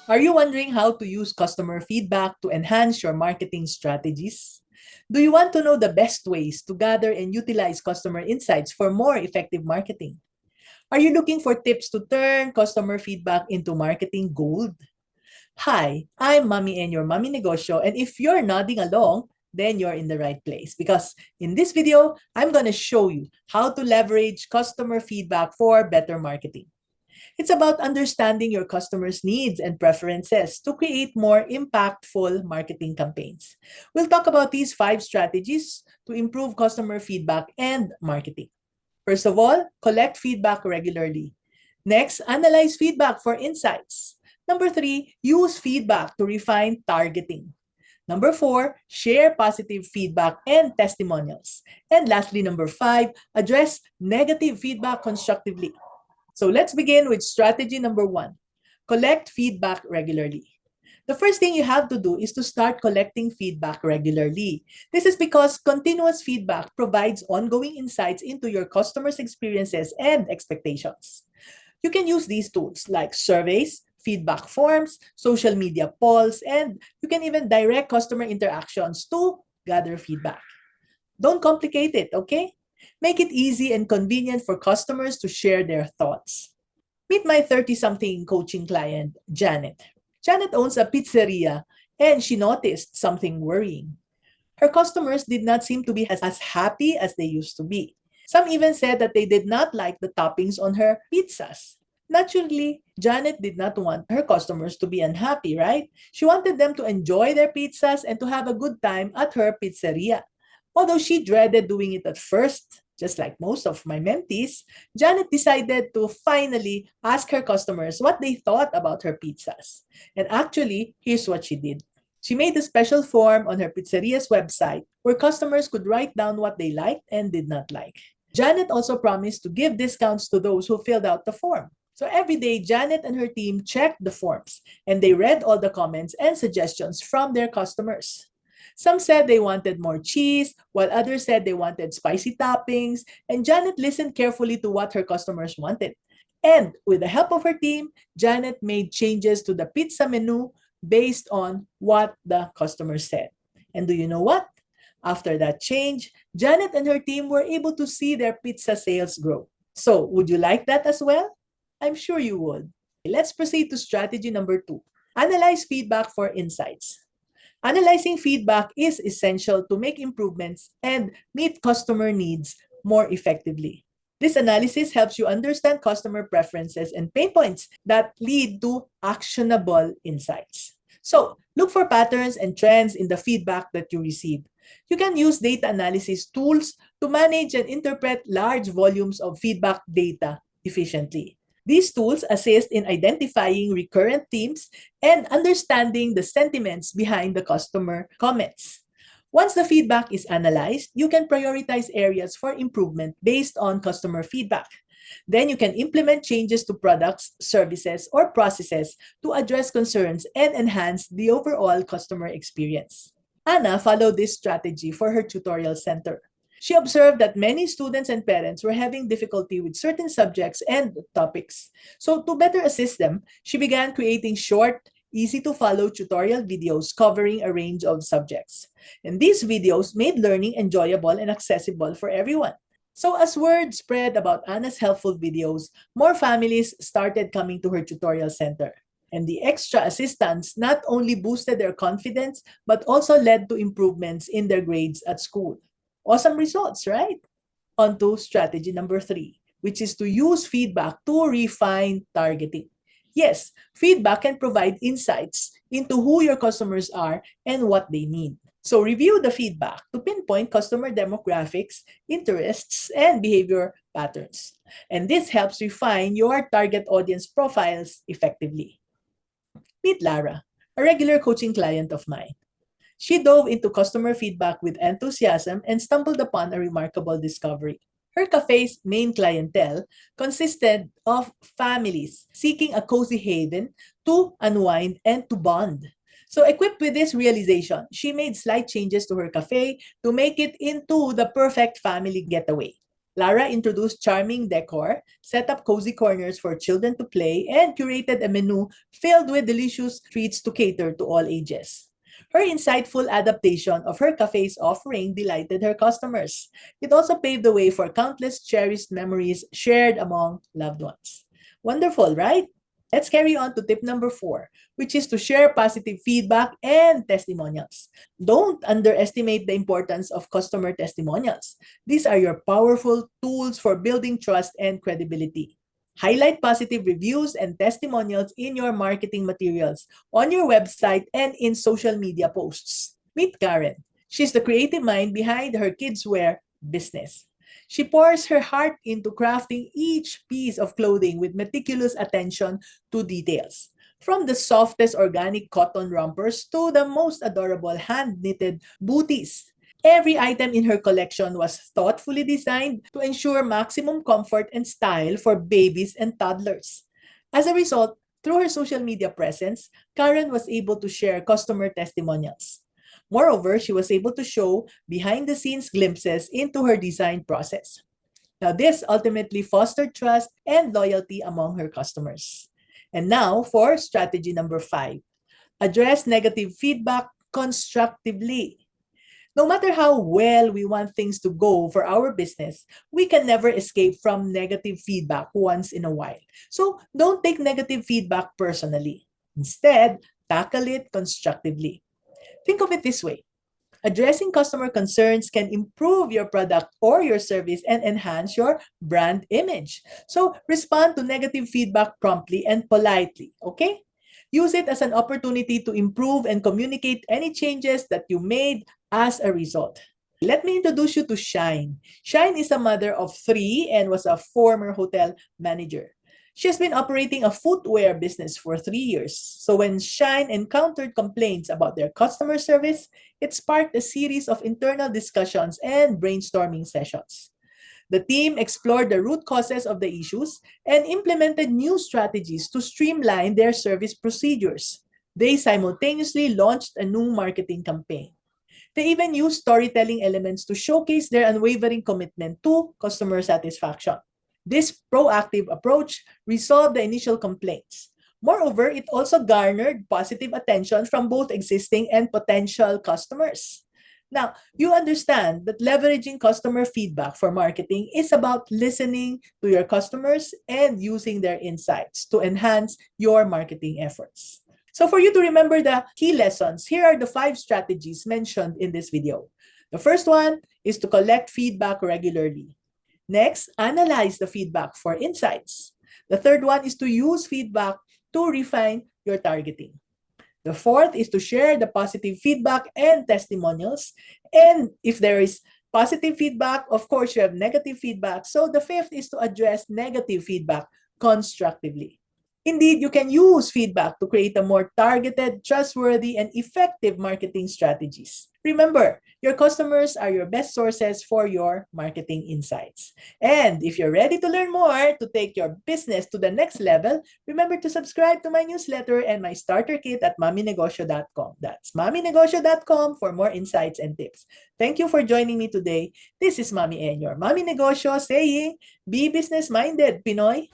Are you wondering how to use customer feedback to enhance your marketing strategies? Do you want to know the best ways to gather and utilize customer insights for more effective marketing? Are you looking for tips to turn customer feedback into marketing gold? Hi, I'm Mommy and your Mommy Negosyo, and if you're nodding along, then you're in the right place because in this video, I'm going to show you how to leverage customer feedback for better marketing. It's about understanding your customers' needs and preferences to create more impactful marketing campaigns. We'll talk about these 5 strategies to improve customer feedback and marketing. First of all, collect feedback regularly. Next, analyze feedback for insights. Number 3, use feedback to refine targeting. Number 4, share positive feedback and testimonials. And lastly, number 5, address negative feedback constructively. So let's begin with strategy number 1. Collect feedback regularly. The first thing you have to do is to start collecting feedback regularly. This is because continuous feedback provides ongoing insights into your customers' experiences and expectations. You can use these tools like surveys, feedback forms, social media polls, and you can even direct customer interactions to gather feedback. Don't complicate it, okay? Make it easy and convenient for customers to share their thoughts. Meet my 30-something coaching client, Janet. Janet owns a pizzeria and she noticed something worrying. Her customers did not seem to be as happy as they used to be. Some even said that they did not like the toppings on her pizzas. Naturally, Janet did not want her customers to be unhappy, right? She wanted them to enjoy their pizzas and to have a good time at her pizzeria. Although she dreaded doing it at first, just like most of my mentees, Janet decided to finally ask her customers what they thought about her pizzas. And actually, here's what she did. She made a special form on her pizzeria's website where customers could write down what they liked and did not like. Janet also promised to give discounts to those who filled out the form. So every day, Janet and her team checked the forms and they read all the comments and suggestions from their customers. Some said they wanted more cheese, while others said they wanted spicy toppings, and Janet listened carefully to what her customers wanted. And with the help of her team, Janet made changes to the pizza menu based on what the customers said. And do you know what? After that change, Janet and her team were able to see their pizza sales grow. So, would you like that as well? I'm sure you would. Let's proceed to strategy number 2. Analyze feedback for insights. Analyzing feedback is essential to make improvements and meet customer needs more effectively. This analysis helps you understand customer preferences and pain points that lead to actionable insights. So, look for patterns and trends in the feedback that you receive. You can use data analysis tools to manage and interpret large volumes of feedback data efficiently. These tools assist in identifying recurrent themes and understanding the sentiments behind the customer comments. Once the feedback is analyzed, you can prioritize areas for improvement based on customer feedback. Then you can implement changes to products, services, or processes to address concerns and enhance the overall customer experience. Anna followed this strategy for her tutorial center. She observed that many students and parents were having difficulty with certain subjects and topics. So, to better assist them, she began creating short, easy to follow tutorial videos covering a range of subjects. And these videos made learning enjoyable and accessible for everyone. So, as word spread about Anna's helpful videos, more families started coming to her tutorial center. And the extra assistance not only boosted their confidence, but also led to improvements in their grades at school. Awesome results, right? On to strategy number 3, which is to use feedback to refine targeting. Yes, feedback can provide insights into who your customers are and what they need. So review the feedback to pinpoint customer demographics, interests, and behavior patterns. And this helps refine your target audience profiles effectively. Meet Lara, a regular coaching client of mine. She dove into customer feedback with enthusiasm and stumbled upon a remarkable discovery. Her cafe's main clientele consisted of families seeking a cozy haven to unwind and to bond. So, equipped with this realization, she made slight changes to her cafe to make it into the perfect family getaway. Lara introduced charming decor, set up cozy corners for children to play, and curated a menu filled with delicious treats to cater to all ages. Her insightful adaptation of her cafe's offering delighted her customers. It also paved the way for countless cherished memories shared among loved ones. Wonderful, right? Let's carry on to tip number 4, which is to share positive feedback and testimonials. Don't underestimate the importance of customer testimonials. These are your powerful tools for building trust and credibility. Highlight positive reviews and testimonials in your marketing materials, on your website, and in social media posts. Meet Karen. She's the creative mind behind her kids' wear business. She pours her heart into crafting each piece of clothing with meticulous attention to details. From the softest organic cotton rompers to the most adorable hand-knitted booties. Every item in her collection was thoughtfully designed to ensure maximum comfort and style for babies and toddlers. As a result, through her social media presence, Karen was able to share customer testimonials. Moreover, she was able to show behind-the-scenes glimpses into her design process. Now, this ultimately fostered trust and loyalty among her customers. And now for strategy number 5, address negative feedback constructively. No matter how well we want things to go for our business, we can never escape from negative feedback once in a while. So don't take negative feedback personally. Instead, tackle it constructively. Think of it this way. Addressing customer concerns can improve your product or your service and enhance your brand image. So respond to negative feedback promptly and politely, okay? Use it as an opportunity to improve and communicate any changes that you made as a result. Let me introduce you to Shine. Shine is a mother of 3 and was a former hotel manager. She has been operating a footwear business for 3 years. So when Shine encountered complaints about their customer service, it sparked a series of internal discussions and brainstorming sessions. The team explored the root causes of the issues and implemented new strategies to streamline their service procedures. They simultaneously launched a new marketing campaign. They even used storytelling elements to showcase their unwavering commitment to customer satisfaction. This proactive approach resolved the initial complaints. Moreover, it also garnered positive attention from both existing and potential customers. Now, you understand that leveraging customer feedback for marketing is about listening to your customers and using their insights to enhance your marketing efforts. So for you to remember the key lessons, here are the 5 strategies mentioned in this video. The first one is to collect feedback regularly. Next, analyze the feedback for insights. The third one is to use feedback to refine your targeting. The fourth is to share the positive feedback and testimonials. And if there is positive feedback, of course, you have negative feedback. So the fifth is to address negative feedback constructively. Indeed, you can use feedback to create a more targeted, trustworthy, and effective marketing strategies. Remember, your customers are your best sources for your marketing insights. And if you're ready to learn more to take your business to the next level, remember to subscribe to my newsletter and my starter kit at maminegosyo.com. That's maminegosyo.com for more insights and tips. Thank you for joining me today. This is Mami N, your Mami Negosyo, saying, be business-minded, Pinoy.